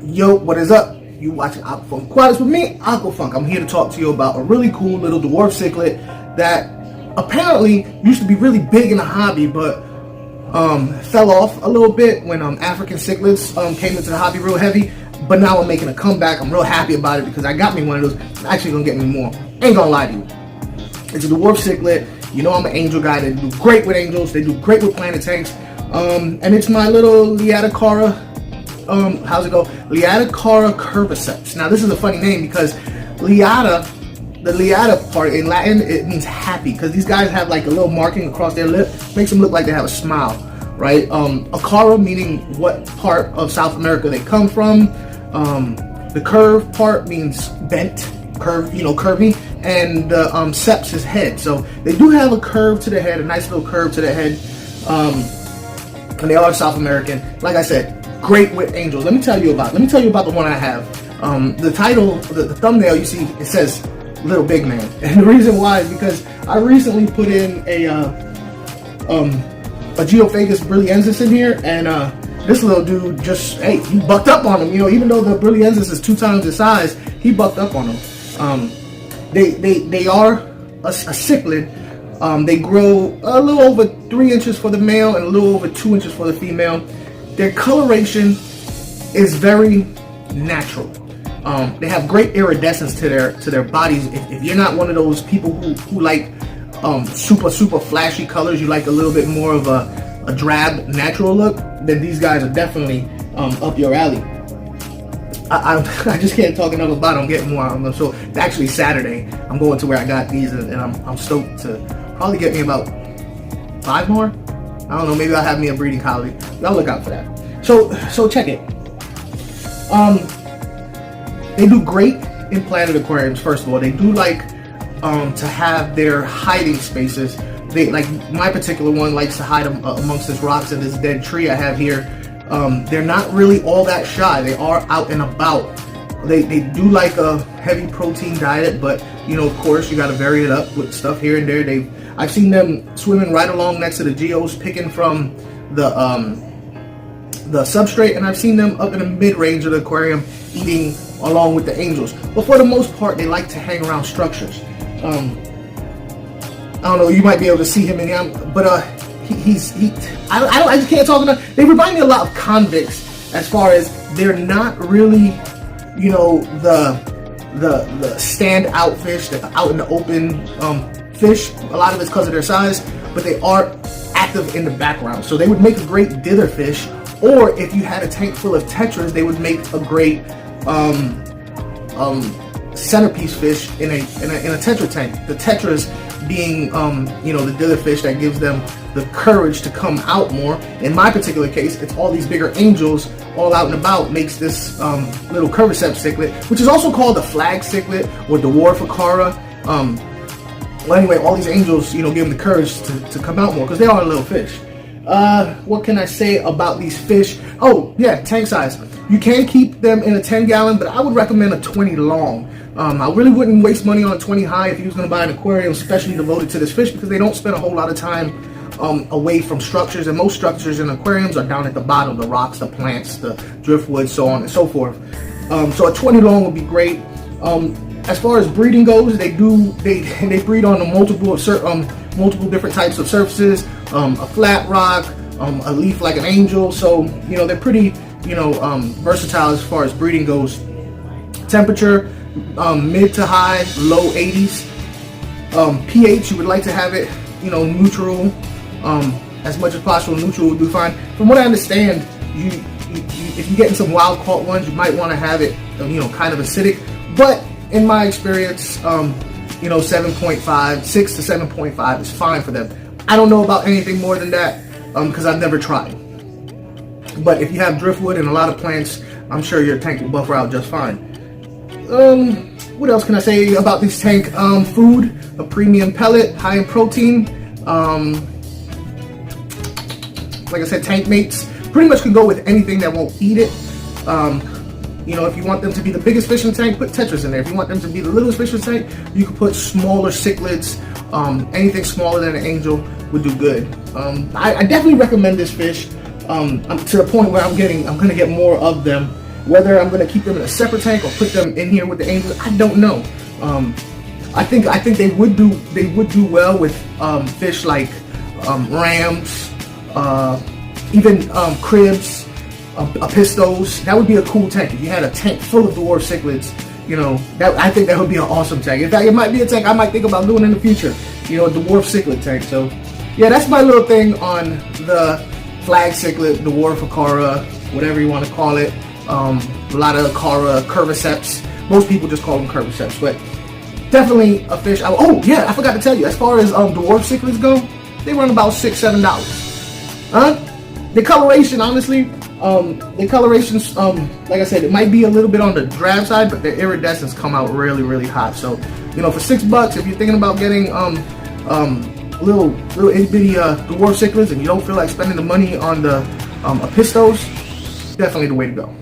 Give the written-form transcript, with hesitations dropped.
Yo, what is up? You watching Aquafunk Aquatics with me, Aquafunk. I'm here to talk to you about a really cool little dwarf cichlid that apparently used to be really big in the hobby, but fell off a little bit when African cichlids came into the hobby real heavy. But now I'm making a comeback. I'm real happy about it because I got me one of those. It's actually gonna get me more. Ain't gonna lie to you. It's a dwarf cichlid. You know I'm an angel guy. They do great with angels. They do great with planet tanks. And it's my little Laetacara. How's it go? Laetacara Curviceps. Now this is a funny name because Laeta, the Laeta part in Latin, it means happy because these guys have like a little marking across their lip, makes them look like they have a smile, right? Acara meaning what part of South America they come from. The curve part means bent, curve, you know, curvy, and seps is head. So they do have a curve to the head, a nice little curve to the head, and they are South American. Like I said, great with angels. Let me tell you about the one I have. The title, the thumbnail, you see, it says Little Big Man, and the reason why is because I recently put in a Geophagus brilliensis in here, and this little dude just, hey, he bucked up on him. You know, even though the brilliensis is 2 times the size, he bucked up on him. They are a cichlid. They grow a little over 3 inches for the male and a little over 2 inches for the female. Their coloration is very natural. They have great iridescence to their bodies. If you're not one of those people who like super flashy colors, you like a little bit more of a drab natural look, then these guys are definitely up your alley. I just can't talk enough about them. I'm getting more on them. So actually Saturday I'm going to where I got these, and I'm stoked to probably get me about 5 more. I don't know, maybe I'll have me a breeding colony. I'll look out for that. So check it. They do great in planted aquariums. First of all, they do like to have their hiding spaces. They, like my particular one, likes to hide amongst this rocks and this dead tree I have here. They're not really all that shy. They are out and about. They do like a heavy protein diet, but you know, of course, you got to vary it up with stuff here and there. I've seen them swimming right along next to the geos, picking from the substrate, and I've seen them up in the mid-range of the aquarium eating along with the angels. But for the most part, they like to hang around structures. I don't know, you might be able to see him in here, but I just can't talk enough. They remind me a lot of convicts as far as they're not really, you know, the standout fish, the out in the open fish. A lot of it's because of their size, but they are active in the background. So they would make a great dither fish, or if you had a tank full of tetras, they would make a great centerpiece fish in a tetra tank. The tetras being you know, the dither fish that gives them the courage to come out more. In my particular case, it's all these bigger angels all out and about makes this little curviceps cichlid, which is also called the flag cichlid or dwarf acara. Well, anyway, all these angels, you know, give them the courage to come out more because they are a little fish. What can I say about these fish? Oh yeah, tank size. You can keep them in a 10-gallon, but I would recommend a 20 long. I really wouldn't waste money on a 20 high if you was going to buy an aquarium especially devoted to this fish, because they don't spend a whole lot of time away from structures, and most structures in aquariums are down at the bottom, the rocks, the plants, the driftwood, so on and so forth. So a 20 long would be great. As far as breeding goes, they breed on multiple different types of surfaces, a flat rock, a leaf like an angel. So you know, they're pretty, you know, versatile as far as breeding goes. Temperature, mid to high, low 80s. pH, you would like to have it, you know, neutral, as much as possible. Neutral would do fine. From what I understand, if you're getting some wild caught ones, you might want to have it, you know, kind of acidic. But in my experience, you know, 7.5, 6 to 7.5 is fine for them. I don't know about anything more than that because I've never tried. But if you have driftwood and a lot of plants, I'm sure your tank will buffer out just fine. What else can I say about this tank? Food, a premium pellet, high in protein. Like I said, tank mates pretty much can go with anything that won't eat it. You know, if you want them to be the biggest fish in the tank, put tetras in there. If you want them to be the littlest fish in the tank, you can put smaller cichlids. Anything smaller than an angel would do good. I definitely recommend this fish to the point where I'm gonna get more of them Whether I'm going to keep them in a separate tank or put them in here with the angels, I don't know. I think they would do well with fish like rams, even cribs, pistos. That would be a cool tank if you had a tank full of dwarf cichlids. You know, I think that would be an awesome tank. In fact, it might be a tank I might think about doing in the future. You know, a dwarf cichlid tank. So yeah, that's my little thing on the flag cichlid, dwarf acara, whatever you want to call it. Laetacara Curviceps. Most people just call them curviceps, but definitely a fish. Oh yeah, I forgot to tell you. As far as dwarf cichlids go, they run about $6-7. The coloration, honestly, the colorations, like I said, it might be a little bit on the drab side, but the iridescence come out really, really hot. So, you know, for $6, if you're thinking about getting little itty bitty dwarf cichlids and you don't feel like spending the money on the pistos, definitely the way to go.